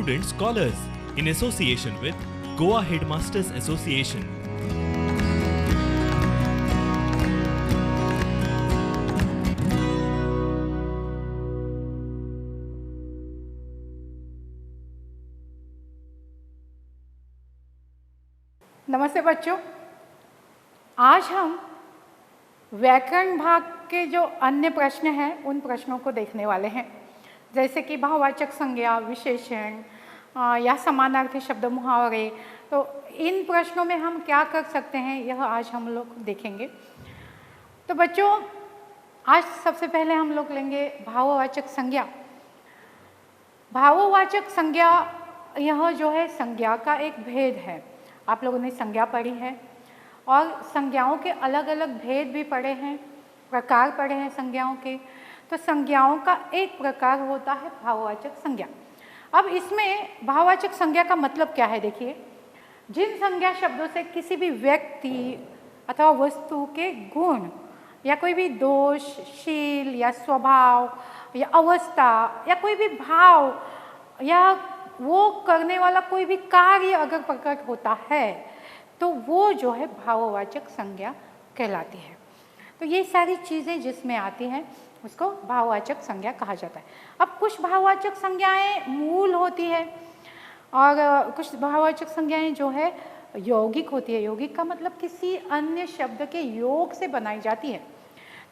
student scholars in association with Goa Headmasters Association. नमस्ते बच्चों, आज हम व्याकरण भाग के जो अन्य प्रश्न हैं उन प्रश्नों को देखने वाले हैं, जैसे कि भाववाचक संज्ञा, विशेषण या समानार्थी शब्द, मुहावरे। तो इन प्रश्नों में हम क्या कर सकते हैं यह आज हम लोग देखेंगे। तो बच्चों, आज सबसे पहले हम लोग लेंगे भाववाचक संज्ञा। भाववाचक संज्ञा यह जो है संज्ञा का एक भेद है। आप लोगों ने संज्ञा पढ़ी है और संज्ञाओं के अलग अलग भेद भी पढ़े हैं, प्रकार पढ़े हैं संज्ञाओं के। तो संज्ञाओं का एक प्रकार होता है भाववाचक संज्ञा। अब इसमें भाववाचक संज्ञा का मतलब क्या है, देखिए, जिन संज्ञा शब्दों से किसी भी व्यक्ति अथवा वस्तु के गुण या कोई भी दोष, शील या स्वभाव या अवस्था या कोई भी भाव या वो करने वाला कोई भी कार्य अगर प्रकट होता है तो वो जो है भाववाचक संज्ञा कहलाती है। तो ये सारी चीज़ें जिसमें आती हैं उसको भाववाचक संज्ञा कहा जाता है। अब कुछ भाववाचक संज्ञाएं मूल होती है और कुछ भाववाचक संज्ञाएं जो है यौगिक होती है। यौगिक का मतलब किसी अन्य शब्द के योग से बनाई जाती है।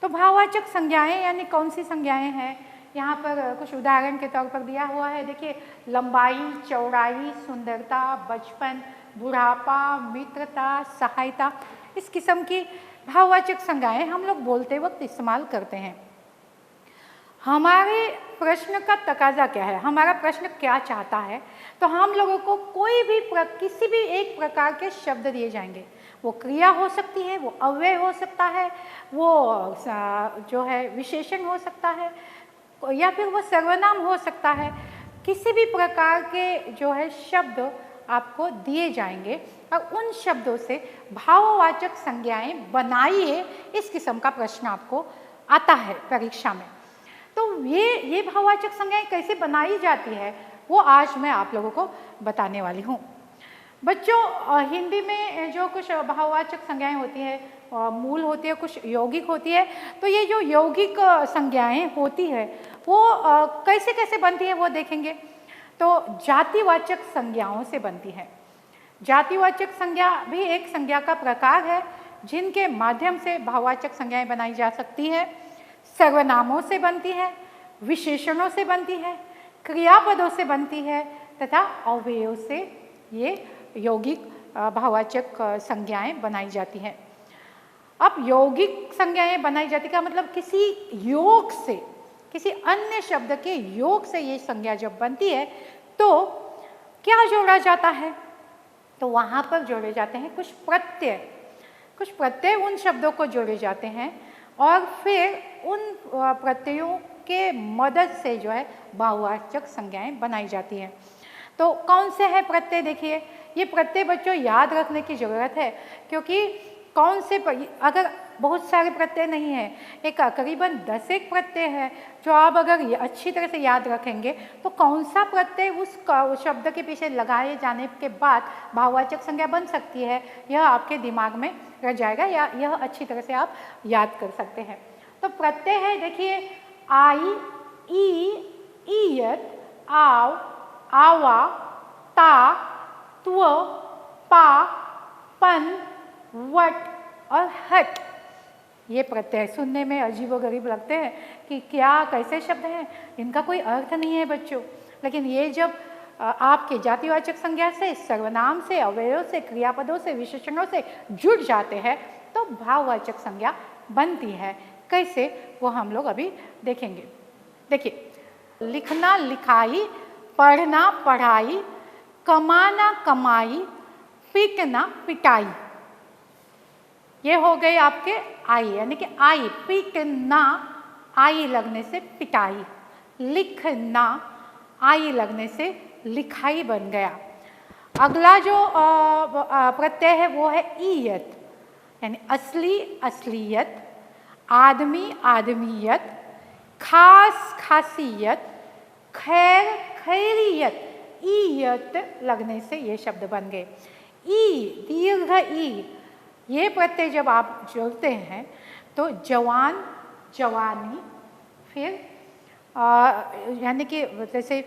तो भाववाचक संज्ञाएं यानी कौन सी संज्ञाएं हैं, यहाँ पर कुछ उदाहरण के तौर पर दिया हुआ है। देखिए, लंबाई, चौड़ाई, सुंदरता, बचपन, बुढ़ापा, मित्रता, सहायता, इस किस्म की भाववाचक संज्ञाएं हम लोग बोलते वक्त इस्तेमाल करते हैं। हमारे प्रश्न का तकाजा क्या है, हमारा प्रश्न क्या चाहता है, तो हम लोगों को कोई भी किसी भी एक प्रकार के शब्द दिए जाएंगे। वो क्रिया हो सकती है, वो अव्यय हो सकता है, वो जो है विशेषण हो सकता है या फिर वो सर्वनाम हो सकता है। किसी भी प्रकार के जो है शब्द आपको दिए जाएंगे और उन शब्दों से भाववाचक संज्ञाएं बनाइए, इस किस्म का प्रश्न आपको आता है परीक्षा में। तो ये भाववाचक संज्ञाएं कैसे बनाई जाती है वो आज मैं आप लोगों को बताने वाली हूँ। बच्चों, हिंदी में जो कुछ भाववाचक संज्ञाएं होती है मूल होती है, कुछ यौगिक होती है। तो ये जो यौगिक संज्ञाएं होती है वो कैसे कैसे बनती है वो देखेंगे। तो जातिवाचक संज्ञाओं से बनती है। जातिवाचक संज्ञा भी एक संज्ञा का प्रकार है जिनके माध्यम से भाववाचक संज्ञाएं बनाई जा सकती है। सर्वनामों से बनती है, विशेषणों से बनती है, क्रियापदों से बनती है तथा अवयवों से ये यौगिक भाववाचक संज्ञाएं बनाई जाती हैं। अब यौगिक संज्ञाएं बनाई जाती का मतलब किसी योग से, किसी अन्य शब्द के योग से ये संज्ञा जब बनती है तो क्या जोड़ा जाता है, तो वहाँ पर जोड़े जाते हैं कुछ प्रत्यय। कुछ प्रत्यय उन शब्दों को जोड़े जाते हैं और फिर उन प्रत्ययों के मदद से जो है भाववाचक संज्ञाएं बनाई जाती हैं। तो कौन से हैं प्रत्यय, देखिए, ये प्रत्यय बच्चों याद रखने की ज़रूरत है क्योंकि कौन से अगर बहुत सारे प्रत्यय नहीं है, एक करीबन 10 एक प्रत्यय है जो आप अगर ये अच्छी तरह से याद रखेंगे तो कौन सा प्रत्यय उस शब्द के पीछे लगाए जाने के बाद भाववाचक संज्ञा बन सकती है, यह आपके दिमाग में रह जाएगा या यह अच्छी तरह से आप याद कर सकते हैं। तो प्रत्यय है, देखिए, आई, ई, ईयत, आव, आवा, ता, त्व, पा, पन, वट और हट। ये प्रत्यय सुनने में अजीबोगरीब लगते हैं कि क्या कैसे शब्द हैं, इनका कोई अर्थ नहीं है बच्चों। लेकिन ये जब आपके जातिवाचक संज्ञा से, सर्वनाम से, अवयवों से, क्रियापदों से, विशेषणों से जुड़ जाते हैं तो भाववाचक संज्ञा बनती है। कैसे वो हम लोग अभी देखेंगे। देखिए, लिखना लिखाई, पढ़ना पढ़ाई, कमाना कमाई, पीटना पिटाई, ये हो गए आपके आई, यानी कि आई, पीटना आई लगने से पिटाई, लिखना आई लगने से लिखाई बन गया। अगला जो प्रत्यय है वो है ईयत, यानी असली असलियत, आदमी आदमियत, खास खासियत, खैर खैरियत, ईयत लगने से ये शब्द बन गए। ई, दीर्घ ई, ये प्रत्यय जब आप जोड़ते हैं तो जवान, जवानी, फिर यानी कि जैसे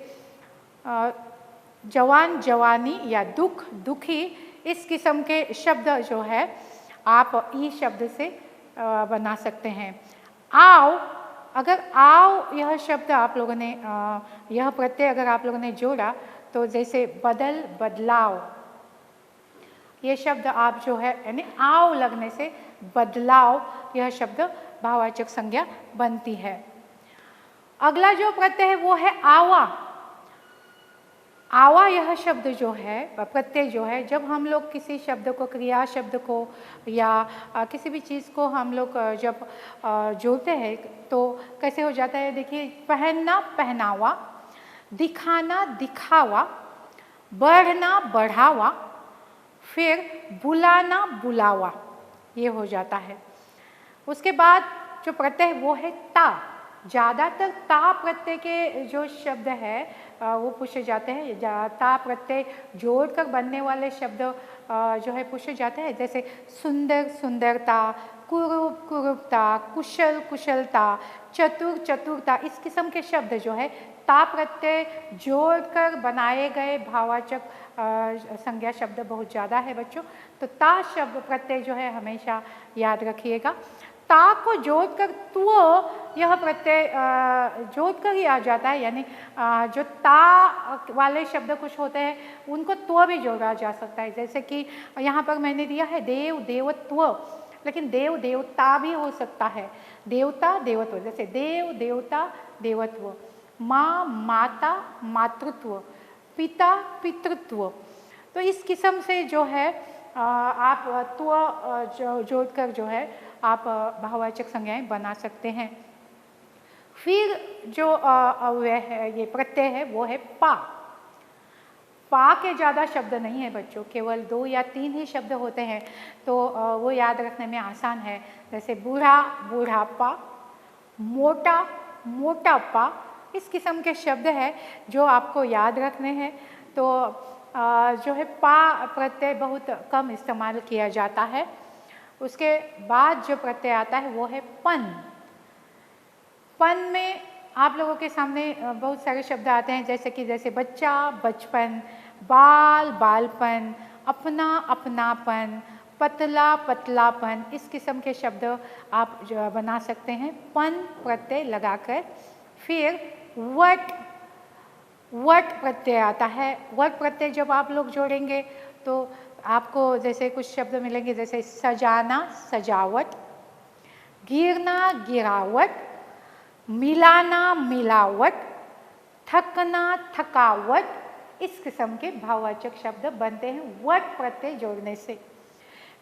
जवान, जवानी या दुख, दुखी, इस किस्म के शब्द जो है आप ई शब्द से बना सकते हैं। आओ, अगर आओ यह शब्द आप लोगों ने यह प्रत्यय अगर आप लोगों ने जोड़ा तो जैसे बदल, बदलाव, ये शब्द आप जो है यानी आओ लगने से बदलाव, यह शब्द भाववाचक संज्ञा बनती है। अगला जो प्रत्यय है वो है आवा। आवा यह शब्द जो है प्रत्यय जो है, जब हम लोग किसी शब्द को, क्रिया शब्द को या किसी भी चीज़ को हम लोग जब जोड़ते हैं तो कैसे हो जाता है, देखिए, पहनना, पहनावा, दिखाना, दिखावा, बढ़ना, बढ़ावा, फिर बुलाना, बुलावा, ये हो जाता है। उसके बाद जो प्रत्यय है वो है ता। ज़्यादातर ता प्रत्यय के जो शब्द है वो पूछे जाते हैं। ता प्रत्यय जोड़कर बनने वाले शब्द जो है पूछे जाते हैं, जैसे सुंदर, सुंदरता, कुरूप, कुरूपता, कुशल, कुशलता, चतुर, चतुरता, इस किस्म के शब्द जो है ता प्रत्यय जोड़कर बनाए गए भाववाचक संज्ञा शब्द बहुत ज़्यादा है बच्चों। तो ता शब्द प्रत्यय जो है हमेशा याद रखिएगा। ता को जोड़कर त्व, यह प्रत्यय जोड़कर ही आ जाता है, यानी जो ता वाले शब्द कुछ होते हैं उनको त्व भी जोड़ा जा सकता है। जैसे कि यहाँ पर मैंने दिया है देव, देवत्व, लेकिन देव, देवता भी हो सकता है। देवता, देवत्व, जैसे देव, देवता, देवत्व, माँ, माता, मातृत्व, पिता, पितृत्व। तो इस किस्म से जो है आप त्व जोड़कर जो है आप भाववाचक संज्ञाएं बना सकते हैं। फिर जो अव्यय है, ये प्रत्यय है, वो है पा। पा के ज़्यादा शब्द नहीं है बच्चों, केवल 2 या 3 ही शब्द होते हैं, तो वो याद रखने में आसान है। जैसे बूढ़ा, बूढ़ापा, मोटा, मोटापा, इस किस्म के शब्द है जो आपको याद रखने हैं। तो जो है पा प्रत्यय बहुत कम इस्तेमाल किया जाता है। उसके बाद जो प्रत्यय आता है वो है पन। पन में आप लोगों के सामने बहुत सारे शब्द आते हैं, जैसे कि जैसे बच्चा, बचपन, बाल, बालपन, अपना, अपनापन, पतला, पतलापन, इस किस्म के शब्द आप जो बना सकते हैं पन प्रत्यय लगाकर। फिर वट, वट प्रत्यय आता है। वट प्रत्यय जब आप लोग जोड़ेंगे तो आपको जैसे कुछ शब्द मिलेंगे, जैसे सजाना, सजावट, गिरना, गिरावट, मिलाना, मिलावट, थकना, थकावट, इस किस्म के भाववाचक शब्द बनते हैं वट प्रत्यय जोड़ने से।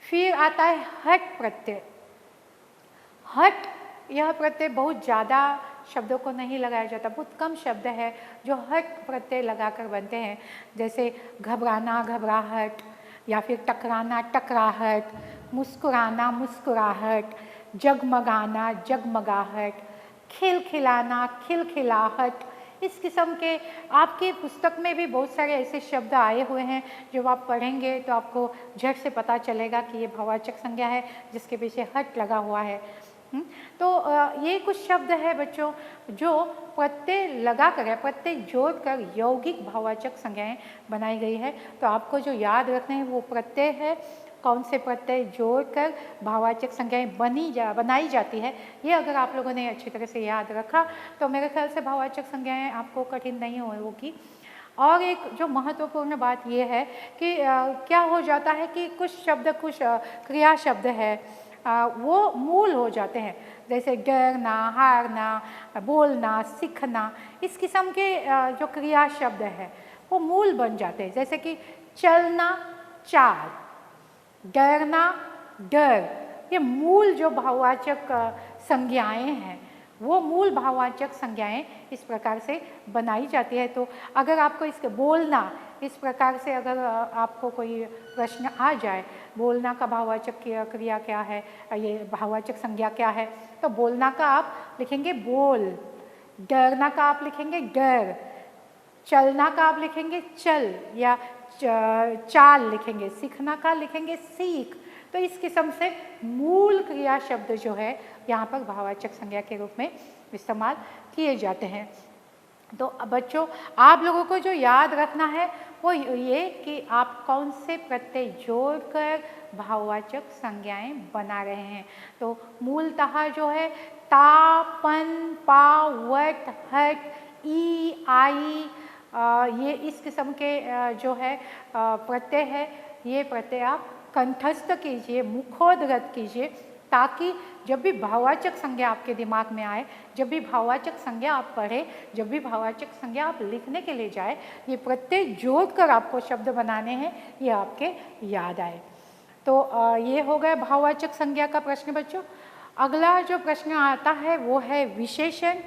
फिर आता है हट प्रत्यय। हट, यह प्रत्यय बहुत ज़्यादा शब्दों को नहीं लगाया जाता, बहुत कम शब्द है जो हट प्रत्यय लगाकर बनते हैं, जैसे घबराना, घबराहट, या फिर टकराना, टकराहट, मुस्कुराना, मुस्कुराहट, जगमगाना, जगमगाहट, खिलखिलाना, खिलखिलाहट, इस किस्म के आपकी पुस्तक में भी बहुत सारे ऐसे शब्द आए हुए हैं जो आप पढ़ेंगे तो आपको झट से पता चलेगा कि ये भाववाचक संज्ञा है जिसके पीछे हट लगा हुआ है। तो ये कुछ शब्द है बच्चों जो प्रत्यय लगा कर, प्रत्यय जोड़कर यौगिक भाववाचक संज्ञाएं बनाई गई है। तो आपको जो याद रखना है वो प्रत्यय है, कौन से प्रत्यय जोड़कर भाववाचक संज्ञाएं बनाई जाती है, ये अगर आप लोगों ने अच्छी तरह से याद रखा तो मेरे ख्याल से भाववाचक संज्ञाएं आपको कठिन नहीं होगी। और एक जो महत्वपूर्ण बात ये है कि क्या हो जाता है कि कुछ शब्द, कुछ क्रिया शब्द है वो मूल हो जाते हैं, जैसे डरना, हारना, बोलना, सीखना, इस किस्म के जो क्रिया शब्द है वो मूल बन जाते हैं। जैसे कि चलना, चाल, डरना, डर, ये मूल जो भाववाचक संज्ञाएं हैं वो मूल भाववाचक संज्ञाएं इस प्रकार से बनाई जाती है। तो अगर आपको इसके बोलना, इस प्रकार से अगर आपको कोई प्रश्न आ जाए, बोलना का भाववाचक क्रिया क्या है, ये भाववाचक संज्ञा क्या है, तो बोलना का आप लिखेंगे बोल, डरना का आप लिखेंगे डर, चलना का आप लिखेंगे चल, या चाल लिखेंगे, सीखना का लिखेंगे सीख। तो इस किस्म से मूल क्रिया शब्द जो है यहाँ पर भाववाचक संज्ञा के रूप में इस्तेमाल किए जाते हैं। तो बच्चों, आप लोगों को जो याद रखना है वो ये कि आप कौन से प्रत्यय जोड़कर भाववाचक संज्ञाएं बना रहे हैं। तो मूलतः जो है ता, पन, पा, वट, हट, ई, आई, ये इस किस्म के जो है प्रत्यय है, ये प्रत्यय आप कंठस्थ कीजिए, मुखोद्गत कीजिए, ताकि जब भी भाववाचक संज्ञा आपके दिमाग में आए, जब भी भाववाचक संज्ञा आप पढ़े, जब भी भाववाचक संज्ञा आप लिखने के लिए जाए, ये प्रत्यय जोड़कर आपको शब्द बनाने हैं, ये आपके याद आए। तो ये हो गया भाववाचक संज्ञा का प्रश्न बच्चों। अगला जो प्रश्न आता है वो है विशेषण।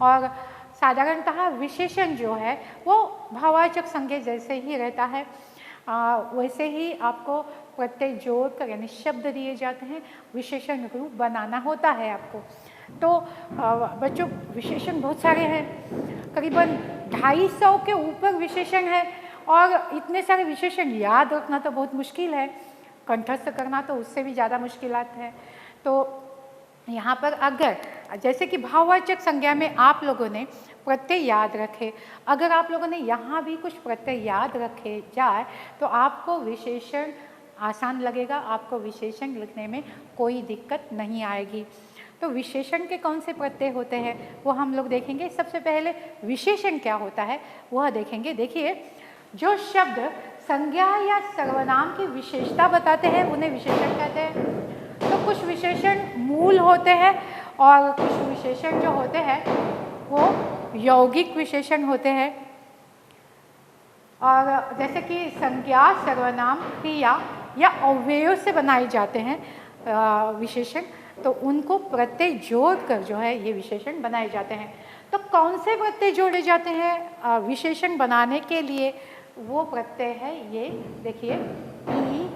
और साधारणतः विशेषण जो है वो भाववाचक संज्ञा जैसे ही रहता है, वैसे ही आपको प्रत्यय जोड़कर यानी शब्द दिए जाते हैं, विशेषण रूप बनाना होता है आपको। तो बच्चों, विशेषण बहुत सारे हैं, करीबन 250 के ऊपर विशेषण है, और इतने सारे विशेषण याद रखना तो बहुत मुश्किल है, कंठस्थ करना तो उससे भी ज़्यादा मुश्किलात है। तो यहाँ पर अगर जैसे कि भाववाचक संज्ञा में आप लोगों ने प्रत्यय याद रखे, अगर आप लोगों ने यहाँ भी कुछ प्रत्यय याद रखे जाए तो आपको विशेषण आसान लगेगा, आपको विशेषण लिखने में कोई दिक्कत नहीं आएगी। तो विशेषण के कौन से प्रत्यय होते हैं वो हम लोग देखेंगे। सबसे पहले विशेषण क्या होता है वह देखेंगे। देखिए, जो शब्द संज्ञा या सर्वनाम की विशेषता बताते हैं उन्हें विशेषण कहते हैं। तो कुछ विशेषण मूल होते हैं और कुछ विशेषण जो होते हैं वो यौगिक विशेषण होते हैं। और जैसे कि संज्ञा, सर्वनाम, क्रिया या अव्ययों से बनाए जाते हैं विशेषण, तो उनको प्रत्यय जोड़कर जो है ये विशेषण बनाए जाते हैं। तो कौन से प्रत्यय जोड़े जाते हैं विशेषण बनाने के लिए? वो प्रत्यय है ये, देखिए, ई,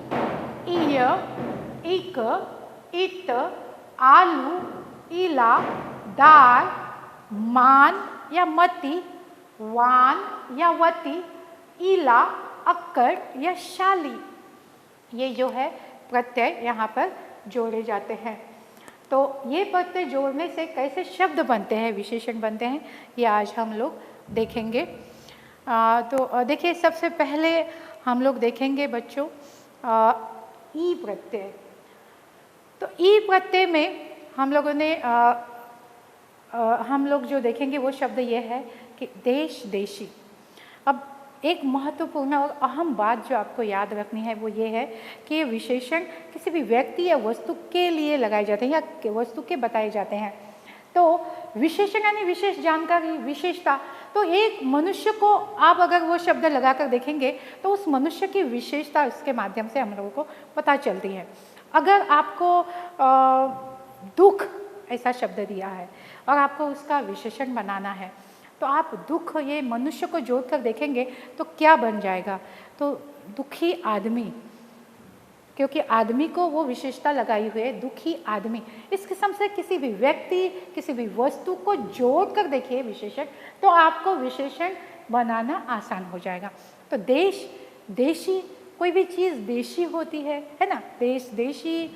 ईय, इक, इत, आलू, इला, दार, मान या मति, वान या वती, इला, अक्कड़ या शाली, ये जो है प्रत्यय यहाँ पर जोड़े जाते हैं। तो ये प्रत्यय जोड़ने से कैसे शब्द बनते हैं, विशेषण बनते हैं, ये आज हम लोग देखेंगे। तो देखिए, सबसे पहले हम लोग देखेंगे बच्चों ई प्रत्यय। तो ई प्रत्यय में हम लोगों ने हम लोग जो देखेंगे वो शब्द ये है कि देश, देशी। अब एक महत्वपूर्ण और अहम बात जो आपको याद रखनी है वो ये है कि ये विशेषण किसी भी व्यक्ति या वस्तु के लिए लगाए जाते हैं या वस्तु के बताए जाते हैं। तो विशेषण यानी विशेष जानकारी, विशेषता। तो एक मनुष्य को आप अगर वो शब्द लगाकर देखेंगे तो उस मनुष्य की विशेषता उसके माध्यम से हम लोगों को पता चलती है। अगर आपको दुख ऐसा शब्द दिया है और आपको उसका विशेषण बनाना है तो आप दुख, ये मनुष्य को जोड़कर देखेंगे तो क्या बन जाएगा? तो दुखी आदमी, क्योंकि आदमी को वो विशेषता लगाई हुई है, दुखी आदमी। इस किस्म से किसी भी व्यक्ति, किसी भी वस्तु को जोड़कर देखिए विशेषण, तो आपको विशेषण बनाना आसान हो जाएगा। तो देश, देशी, कोई भी चीज़ देशी होती है ना, देश, देशी,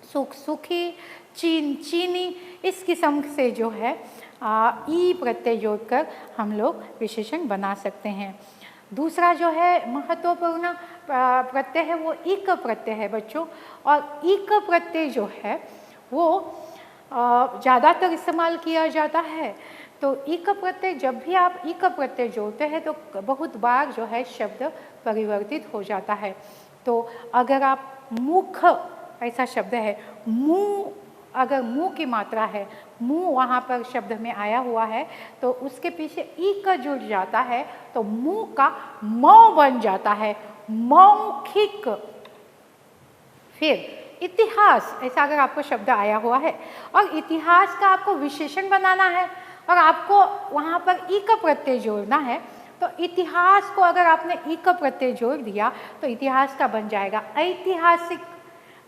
सुख, सुखी, चीन, चीनी, इस किस्म से जो है ई प्रत्यय जोड़कर हम लोग विशेषण बना सकते हैं। दूसरा जो है महत्वपूर्ण प्रत्यय है वो इक प्रत्यय है बच्चों। और इक प्रत्यय जो है वो ज़्यादातर इस्तेमाल किया जाता है। तो इक प्रत्यय, जब भी आप इक प्रत्यय जोड़ते हैं तो बहुत बार जो है शब्द परिवर्तित हो जाता है। तो अगर आप मुख ऐसा शब्द है, मुँह, अगर मुँह की मात्रा है, मुँह वहाँ पर शब्द में आया हुआ है तो उसके पीछे इक जुड़ जाता है तो मुँह का मौ बन जाता है, मौखिक। फिर इतिहास, ऐसा अगर आपको शब्द आया हुआ है और इतिहास का आपको विशेषण बनाना है और आपको वहाँ पर इक प्रत्यय जोड़ना है, तो इतिहास को अगर आपने इक प्रत्यय जोड़ दिया तो इतिहास का बन जाएगा ऐतिहासिक।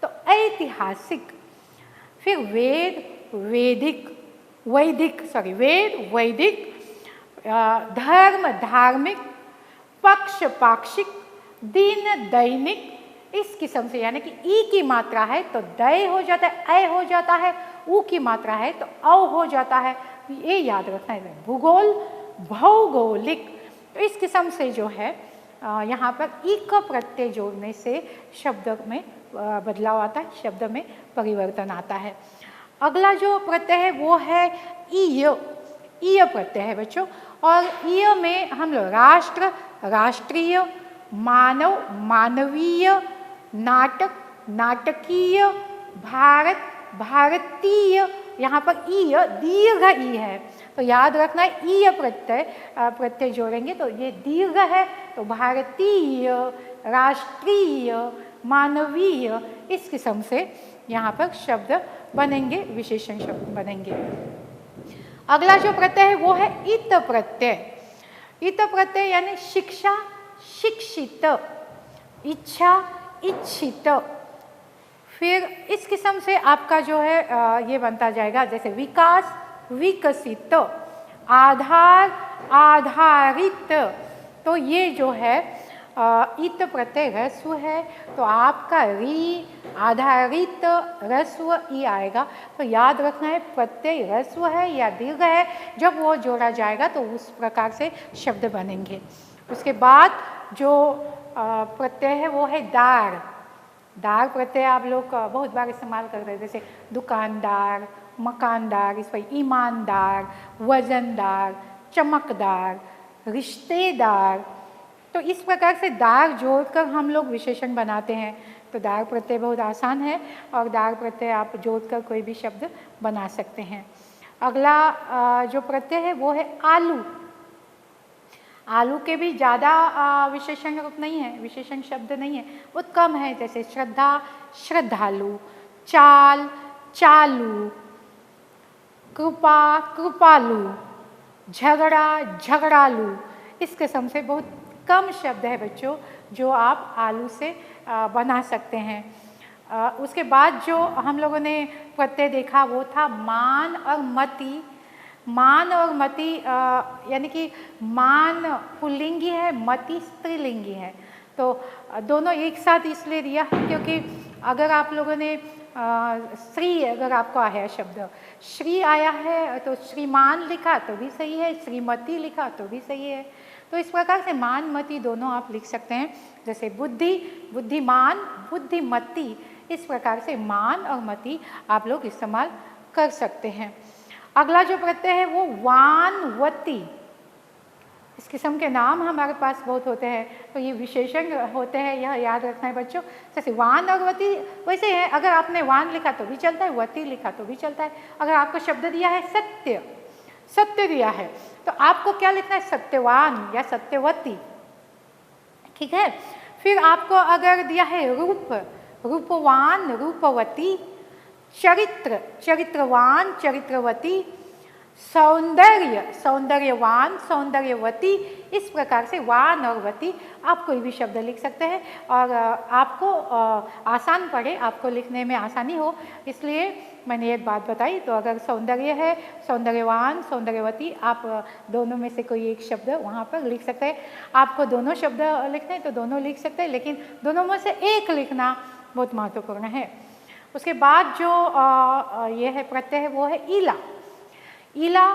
तो ऐतिहासिक। फिर वेद, वैदिक, वैदिक, वेद, वैदिक, धर्म धार्मिक, पक्ष पाक्षिक, दिन दैनिक, इस किस्म से, यानी कि ई की मात्रा है तो दय हो जाता है, अय हो जाता है, उ की मात्रा है तो औ हो जाता है, ये याद रखना है। भूगोल भौगोलिक, तो इस किस्म से जो है यहाँ पर इक प्रत्यय जोड़ने से शब्द में बदलाव आता है, शब्द में परिवर्तन आता है। अगला जो प्रत्यय है वो है ईय, ईय प्रत्यय है बच्चों। और ईय में हम लोग राष्ट्र राष्ट्रीय, मानव मानवीय, नाटक नाटकीय, भारत भारतीय, यहाँ पर ईय दीर्घ ई है तो याद रखना है ईय प्रत्यय जोड़ेंगे तो ये दीर्घ है, तो भारतीय, राष्ट्रीय, मानवीय, इस किस्म से यहाँ पर शब्द बनेंगे, विशेषण शब्द बनेंगे। अगला जो प्रत्यय है वो है इत प्रत्यय। इत प्रत्यय यानी शिक्षा शिक्षित, इच्छा इच्छित। फिर इस किस्म से आपका जो है ये बनता जाएगा, जैसे विकास विकसित, आधार आधारित। तो ये जो है इत प्रत्यय ह्रस्व है तो आपका री आधारित ह्रस्व ई आएगा। तो याद रखना है प्रत्यय ह्रस्व है या दीर्घ है, जब वो जोड़ा जाएगा तो उस प्रकार से शब्द बनेंगे। उसके बाद जो प्रत्यय है वो है दार। दार प्रत्यय आप लोग बहुत बार इस्तेमाल करते हैं, जैसे दुकानदार, मकानदार, इस पर ईमानदार, वजनदार, चमकदार, रिश्तेदार। तो इस प्रकार से दार जोड़कर हम लोग विशेषण बनाते हैं। तो दार प्रत्यय बहुत आसान है और दार प्रत्यय आप जोड़कर कोई भी शब्द बना सकते हैं। अगला जो प्रत्यय है वो है आलू। आलू के भी ज़्यादा विशेषण रूप नहीं है, विशेषण शब्द नहीं है, बहुत कम है, जैसे श्रद्धा श्रद्धालु, चाल चालू, कृपा कृपालु, झगड़ा झगड़ालू। इस किस्म से बहुत कम शब्द है बच्चों जो आप आलू से बना सकते हैं। उसके बाद जो हम लोगों ने प्रत्यय देखा वो था मान और मति। मान और मति यानी कि मान पुल्लिंगी है, मति स्त्रीलिंगी है। तो दोनों एक साथ इसलिए दिया है क्योंकि अगर आप लोगों ने श्री अगर आपको आया है शब्द, श्री आया है तो श्रीमान लिखा तो भी सही है, श्रीमती लिखा तो भी सही है। तो इस प्रकार से मान मति दोनों आप लिख सकते हैं, जैसे बुद्धि बुद्धिमान, बुद्धिमती। इस प्रकार से मान और मति आप लोग इस्तेमाल कर सकते हैं। अगला जो प्रत्यय है वो वानवती। इस किस्म के नाम हमारे पास बहुत होते हैं तो ये विशेषण होते हैं, यह याद रखना है बच्चों। जैसे वान और वती वैसे है, अगर आपने वान लिखा तो भी चलता है, वती लिखा तो भी चलता है। अगर आपको शब्द दिया है सत्य, सत्य दिया है तो आपको क्या लिखना है, सत्यवान या सत्यवती, ठीक है। फिर आपको अगर दिया है रूप, रूपवान रूपवती, चरित्र चरित्रवान चरित्रवती, सौंदर्य सौंदर्यवान सौंदर्यवती। इस प्रकार से वान और वती आप कोई भी शब्द लिख सकते हैं और आपको आसान पड़े, आपको लिखने में आसानी हो, इसलिए मैंने एक बात बताई। तो अगर सौंदर्य है, सौंदर्यवान सौंदर्यवती, आप दोनों में से कोई एक शब्द वहाँ पर लिख सकते हैं। आपको दोनों शब्द लिखने हैं तो दोनों लिख सकते हैं, लेकिन दोनों में से एक लिखना बहुत महत्वपूर्ण है। उसके बाद जो ये है प्रत्यय है वो है ईला। ईला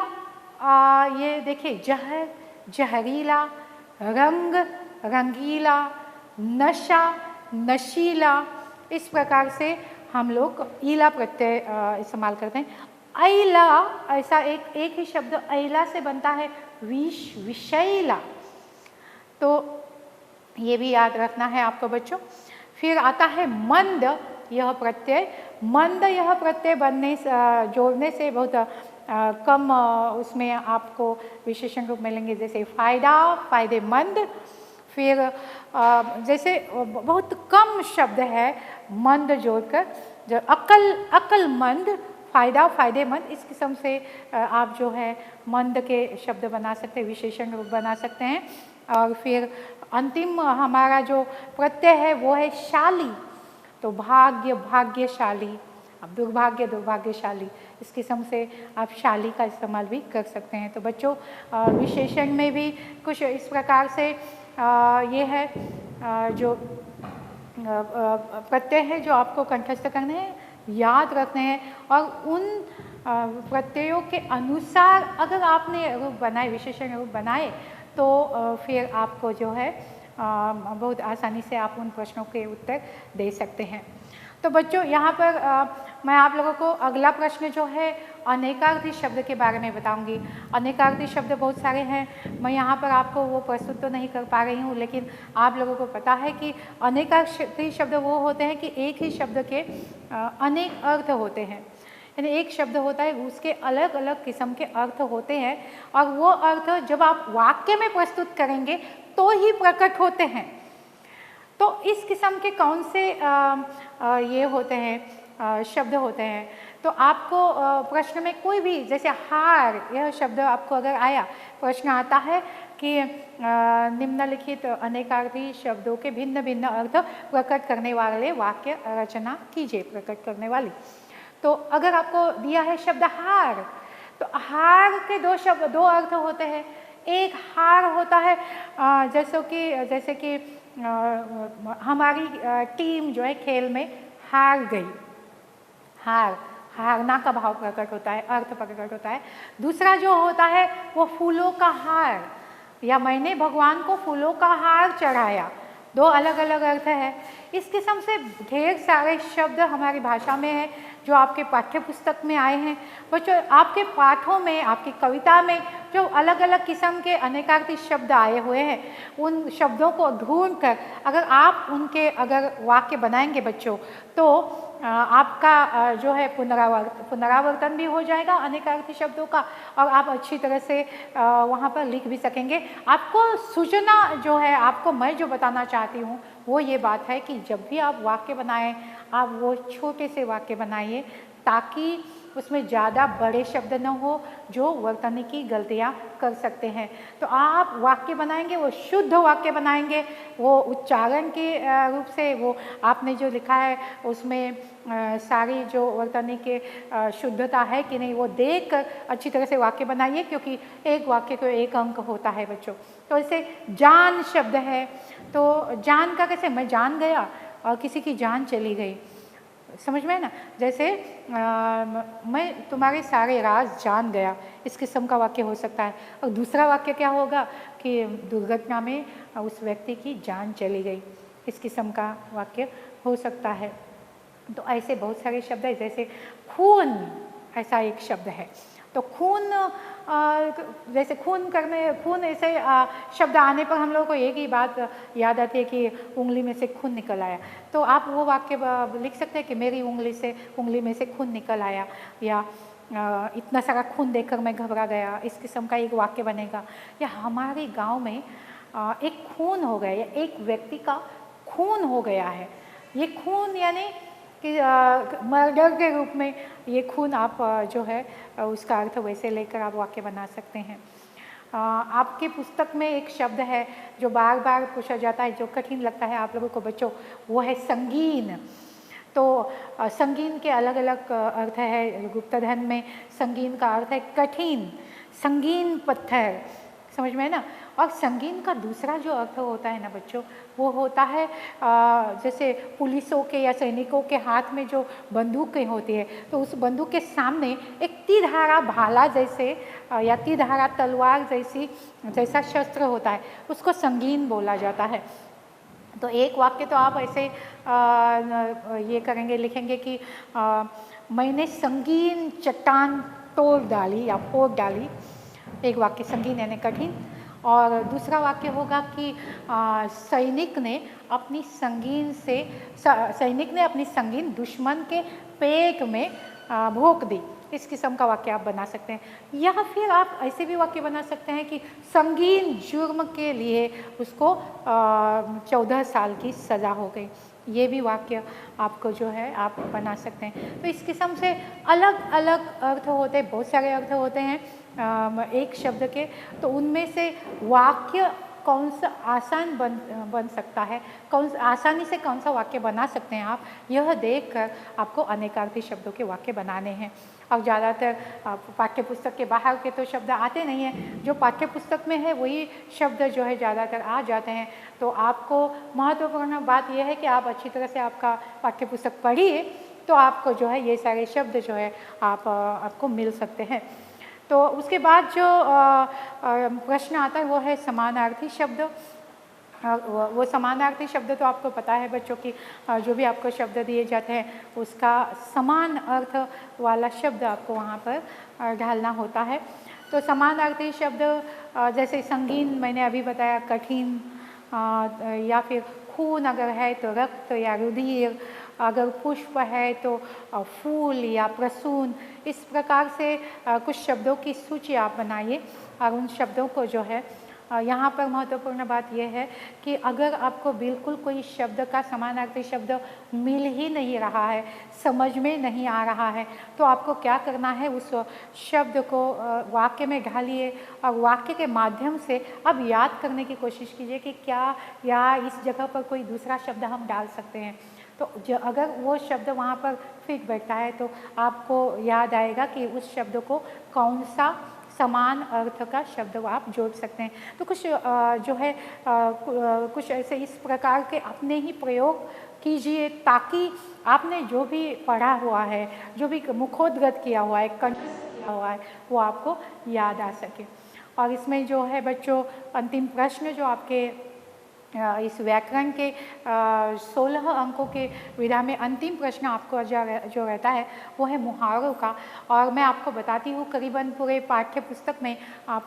ये देखिए, जहर जहरीला, रंग रंगीला, नशा नशीला। इस प्रकार से हम लोग ईला प्रत्यय इस्तेमाल करते हैं। ऐला ऐसा एक ही शब्द ऐला से बनता है, विष विषैला। तो ये भी याद रखना है आपको बच्चों। फिर आता है मंद यह प्रत्यय। मंद यह प्रत्यय बनने जोड़ने से बहुत कम उसमें आपको विशेषण रूप मिलेंगे, जैसे फायदा फायदेमंद। फिर जैसे बहुत कम शब्द है मंद जोड़कर, जो अकल अकलमंद, फायदा फायदेमंद। इस किस्म से आप जो है मंद के शब्द बना सकते हैं, विशेषण रूप बना सकते हैं। और फिर अंतिम हमारा जो प्रत्यय है वो है शाली। तो भाग्य भाग्यशाली, आप दुर्भाग्य, दुर्भाग्यशाली, इस किस्म से आप शाली का इस्तेमाल भी कर सकते हैं। तो बच्चों विशेषण में भी कुछ इस प्रकार से ये है जो प्रत्यय हैं जो आपको कंठस्थ करने हैं, याद रखने हैं, और उन प्रत्ययों के अनुसार अगर आपने रूप बनाए, विशेषण रूप बनाए, तो फिर आपको जो है बहुत आसानी से आप उन प्रश्नों के उत्तर दे सकते हैं। तो बच्चों यहाँ पर मैं आप लोगों को अगला प्रश्न जो है अनेकार्थी शब्द के बारे में बताऊंगी। अनेकार्थी शब्द बहुत सारे हैं, मैं यहाँ पर आपको वो प्रस्तुत तो नहीं कर पा रही हूँ, लेकिन आप लोगों को पता है कि अनेकार्थी शब्द वो होते हैं कि एक ही शब्द के अनेक अर्थ होते हैं। यानी एक शब्द होता है, उसके अलग अलग किस्म के अर्थ होते हैं, और वो अर्थ जब आप वाक्य में प्रस्तुत करेंगे तो ही प्रकट होते हैं। तो इस किस्म के कौन से ये होते हैं शब्द होते हैं? तो आपको प्रश्न में कोई भी, जैसे हार, यह शब्द आपको अगर आया, प्रश्न आता है कि निम्नलिखित अनेकार्थी शब्दों के भिन्न भिन्न अर्थ प्रकट करने वाले वाक्य रचना कीजिए, प्रकट करने वाली। तो अगर आपको दिया है शब्द हार, तो हार के दो अर्थ होते हैं। एक हार होता है जैसे कि हमारी टीम जो है खेल में हार गई, हारना का भाव प्रकट होता है, अर्थ प्रकट होता है। दूसरा जो होता है वो फूलों का हार, या मैंने भगवान को फूलों का हार चढ़ाया, दो अलग अलग अर्थ है। इस किस्म से ढेर सारे शब्द हमारी भाषा में हैं जो आपके पाठ्य पुस्तक में आए हैं। बच्चों आपके पाठों में, आपकी कविता में जो अलग अलग किस्म के अनेकार्थी शब्द आए हुए हैं, उन शब्दों को ढूंढ कर अगर आप उनके वाक्य बनाएंगे बच्चों, तो आपका जो है पुनरावर्तन भी हो जाएगा अनेकार्थी शब्दों का, और आप अच्छी तरह से वहाँ पर लिख भी सकेंगे। आपको सूचना जो है, आपको मैं जो बताना चाहती हूँ वो ये बात है कि जब भी आप वाक्य बनाएं, आप वो छोटे से वाक्य बनाइए, ताकि उसमें ज़्यादा बड़े शब्द न हो जो वर्तनी गलतियाँ कर सकते हैं। तो आप वाक्य बनाएंगे वो शुद्ध वाक्य बनाएंगे, वो उच्चारण के रूप से, वो आपने जो लिखा है उसमें सारी जो वर्तनी के शुद्धता है कि नहीं वो देख कर अच्छी तरह से वाक्य बनाइए, क्योंकि एक वाक्य को एक अंक होता है बच्चों। तो इसे जान शब्द है, तो जान का कैसे, मैं जान गया और किसी की जान चली गई, समझ में है ना। जैसे मैं तुम्हारे सारे राज जान गया, इस किस्म का वाक्य हो सकता है। और दूसरा वाक्य क्या होगा कि दुर्घटना में उस व्यक्ति की जान चली गई, इस किस्म का वाक्य हो सकता है। तो ऐसे बहुत सारे शब्द है, जैसे खून, ऐसा एक शब्द है। तो खून, जैसे खून ऐसे शब्द आने पर हम लोगों को एक ही बात याद आती है कि उंगली में से खून निकल आया। तो आप वो वाक्य लिख सकते हैं कि मेरी उंगली में से खून निकल आया, या इतना सारा खून देखकर मैं घबरा गया, इस किस्म का एक वाक्य बनेगा। या हमारे गांव में एक खून हो गया, या एक व्यक्ति का खून हो गया है। ये खून यानी कि मर्डर के रूप में ये खून, आप जो है उसका अर्थ वैसे लेकर आप वाक्य बना सकते हैं। आपके पुस्तक में एक शब्द है जो बार बार पूछा जाता है, जो कठिन लगता है आप लोगों को बच्चों, वो है संगीन। तो संगीन के अलग अलग अर्थ है। गुप्तधन में संगीन का अर्थ है कठिन, संगीन पत्थर, समझ में है ना। और संगीन का दूसरा जो अर्थ होता है ना बच्चों, वो होता है जैसे पुलिसों के या सैनिकों के हाथ में जो बंदूकें होती है, तो उस बंदूक के सामने एक तीरधारा भाला जैसे या तीरधारा तलवार जैसा शस्त्र होता है, उसको संगीन बोला जाता है। तो एक वाक्य तो आप ऐसे ये करेंगे, लिखेंगे कि मैंने संगीन चट्टान तोड़ डाली या फोड़ डाली, एक वाक्य संगीन यानी कठिन। और दूसरा वाक्य होगा कि सैनिक ने अपनी संगीन दुश्मन के पेट में भोंक दी, इस किस्म का वाक्य आप बना सकते हैं। या फिर आप ऐसे भी वाक्य बना सकते हैं कि संगीन जुर्म के लिए उसको 14 साल की सज़ा हो गई, ये भी वाक्य आपको जो है आप बना सकते हैं। तो इस किस्म से अलग अलग अर्थ होते हैं, बहुत सारे अर्थ होते हैं एक शब्द के। तो उनमें से वाक्य कौन सा आसान बन सकता है, आसानी से कौन सा वाक्य बना सकते हैं आप, यह देखकर आपको अनेकार्थी शब्दों के वाक्य बनाने हैं। और ज़्यादातर पाठ्य पुस्तक के बाहर के तो शब्द आते नहीं हैं, जो पाठ्य पुस्तक में है वही शब्द जो है ज़्यादातर आ जाते हैं। तो आपको महत्वपूर्ण बात यह है कि आप अच्छी तरह से आपका पाठ्य पुस्तक पढ़िए, तो आपको जो है ये सारे शब्द जो है आपको मिल सकते हैं। तो उसके बाद जो प्रश्न आता है वो है समानार्थी शब्द। वो समानार्थी शब्द तो आपको पता है बच्चों की, जो भी आपको शब्द दिए जाते हैं उसका समान अर्थ वाला शब्द आपको वहाँ पर ढालना होता है। तो समानार्थी शब्द जैसे संगीन मैंने अभी बताया, कठिन, या फिर खून अगर है तो रक्त या रुधिर, अगर पुष्प है तो फूल या प्रसून, इस प्रकार से कुछ शब्दों की सूची आप बनाइए। और उन शब्दों को जो है यहाँ पर महत्वपूर्ण बात यह है कि अगर आपको बिल्कुल कोई शब्द का समानार्थी शब्द मिल ही नहीं रहा है, समझ में नहीं आ रहा है, तो आपको क्या करना है, उस शब्द को वाक्य में ढालिए और वाक्य के माध्यम से अब याद करने की कोशिश कीजिए कि क्या या इस जगह पर कोई दूसरा शब्द हम डाल सकते हैं। तो अगर वो शब्द वहाँ पर फिट बैठता है तो आपको याद आएगा कि उस शब्द को कौन सा समान अर्थ का शब्द आप जोड़ सकते हैं। तो कुछ जो है कुछ ऐसे इस प्रकार के अपने ही प्रयोग कीजिए, ताकि आपने जो भी पढ़ा हुआ है, जो भी मुखोद्गत किया हुआ है, कंठस्थ किया हुआ है, वो आपको याद आ सके। और इसमें जो है बच्चों अंतिम प्रश्न जो आपके इस व्याकरण के 16 अंकों के विधा में अंतिम प्रश्न आपको जो रहता है वो है मुहावरों का। और मैं आपको बताती हूँ करीबन पूरे पाठ्य पुस्तक में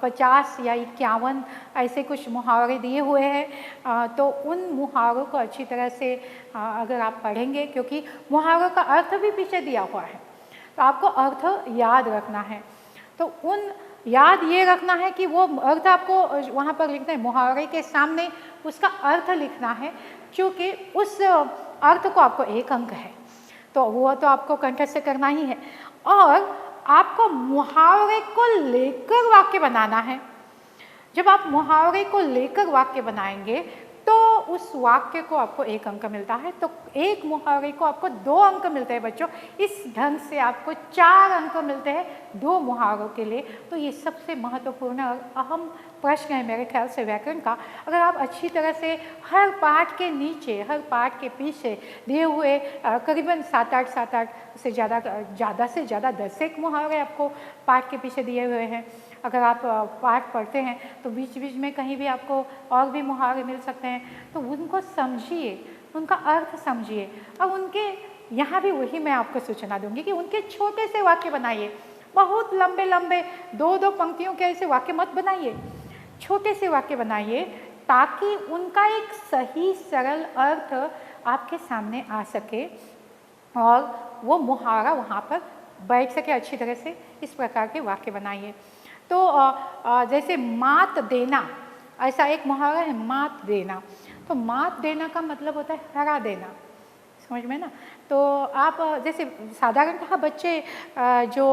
50 या 51 ऐसे कुछ मुहावरे दिए हुए हैं। तो उन मुहावरों को अच्छी तरह से अगर आप पढ़ेंगे, क्योंकि मुहावरों का अर्थ भी पीछे दिया हुआ है, तो आपको अर्थ याद रखना है। तो उन याद ये रखना है कि वो अर्थ आपको वहाँ पर लिखना है, मुहावरे के सामने उसका अर्थ लिखना है, क्योंकि उस अर्थ को आपको 1 अंक है, तो वो तो आपको कंठस्थ करना ही है। और आपको मुहावरे को लेकर वाक्य बनाना है। जब आप मुहावरे को लेकर वाक्य बनाएंगे तो उस वाक्य को आपको 1 अंक मिलता है, तो एक मुहावरे को आपको 2 अंक मिलते हैं बच्चों। इस ढंग से आपको 4 अंक मिलते हैं 2 मुहावरों के लिए। तो ये सबसे महत्वपूर्ण और अहम प्रश्न है मेरे ख्याल से व्याकरण का। अगर आप अच्छी तरह से हर पाठ के नीचे, हर पाठ के पीछे दिए हुए करीबन 7-8 से ज़्यादा 10 मुहावरे आपको पाठ के पीछे दिए हुए हैं। अगर आप पाठ पढ़ते हैं तो बीच बीच में कहीं भी आपको और भी मुहावरे मिल सकते हैं, तो उनको समझिए, उनका अर्थ समझिए। और उनके यहाँ भी वही मैं आपको सूचना दूंगी कि उनके छोटे से वाक्य बनाइए। बहुत लंबे लंबे 2-2 पंक्तियों के ऐसे वाक्य मत बनाइए, छोटे से वाक्य बनाइए, ताकि उनका एक सही सरल अर्थ आपके सामने आ सके और वो मुहावरा वहाँ पर बैठ सके अच्छी तरह से। इस प्रकार के वाक्य बनाइए। तो जैसे मात देना, ऐसा एक मुहावरा है, मात देना। तो मात देना का मतलब होता है हरा देना, समझ में ना। तो आप जैसे साधारणतः बच्चे जो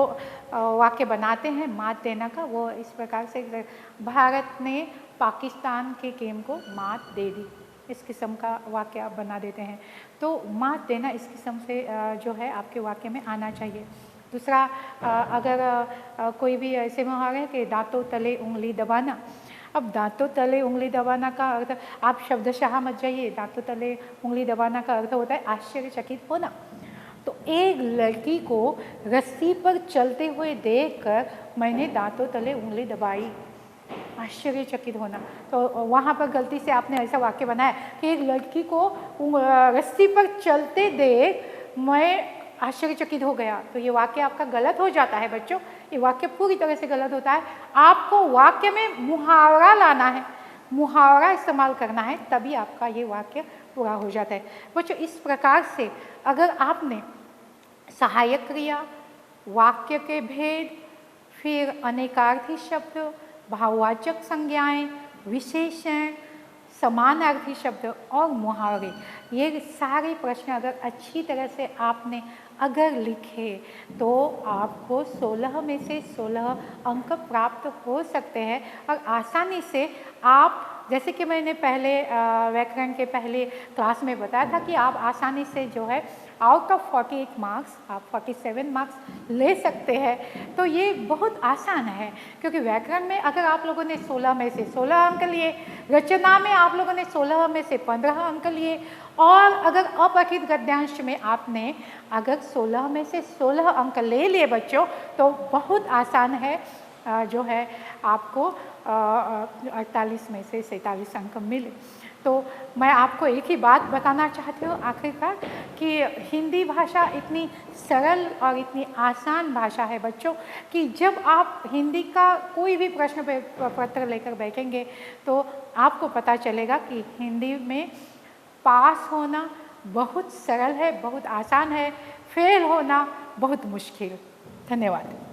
वाक्य बनाते हैं मात देना का, वो इस प्रकार से, भारत ने पाकिस्तान के गेम को मात दे दी, इस किस्म का वाक्य आप बना देते हैं। तो मात देना इस किस्म से जो है आपके वाक्य में आना चाहिए। दूसरा, अगर कोई भी ऐसे मुहावरे हैं कि दांतों तले उंगली दबाना। अब दांतों तले उंगली दबाना का अर्थ, आप शब्दशः मत जाइए, दांतों तले उंगली दबाना का अर्थ होता है आश्चर्यचकित होना। तो एक लड़की को रस्सी पर चलते हुए देखकर मैंने दांतों तले उंगली दबाई, आश्चर्यचकित होना। तो वहाँ पर गलती से आपने ऐसा वाक्य बनाया कि एक लड़की को रस्सी पर चलते देख मैं आश्चर्यचकित हो गया, तो ये वाक्य आपका गलत हो जाता है बच्चों। ये वाक्य पूरी तरह से गलत होता है। आपको वाक्य में मुहावरा लाना है, मुहावरा इस्तेमाल करना है, तभी आपका ये वाक्य पूरा हो जाता है बच्चों। इस प्रकार से अगर आपने सहायक क्रिया, वाक्य के भेद, फिर अनेकार्थी शब्द, भाववाचक संज्ञाएं, विशेषण, समानार्थी शब्द और मुहावरे, ये सारे प्रश्न अगर अच्छी तरह से आपने अगर लिखे तो आपको 16 में से 16 अंक प्राप्त हो सकते हैं और आसानी से आप जैसे कि मैंने पहले व्याकरण के पहले क्लास में बताया था कि आप आसानी से जो है आउट ऑफ 48 मार्क्स आप 47 मार्क्स ले सकते हैं। तो ये बहुत आसान है, क्योंकि व्याकरण में अगर आप लोगों ने 16 में से 16 अंक लिए, रचना में आप लोगों ने 16 में से 15 अंक लिए, और अगर अपठित गद्यांश में आपने अगर 16 में से 16 अंक ले लिए बच्चों, तो बहुत आसान है जो है आपको 48 में से 47 अंक मिले। तो मैं आपको एक ही बात बताना चाहती हूँ आखिरकार कि हिंदी भाषा इतनी सरल और इतनी आसान भाषा है बच्चों, कि जब आप हिंदी का कोई भी प्रश्न पत्र लेकर बैठेंगे तो आपको पता चलेगा कि हिंदी में पास होना बहुत सरल है, बहुत आसान है, फेल होना बहुत मुश्किल। धन्यवाद।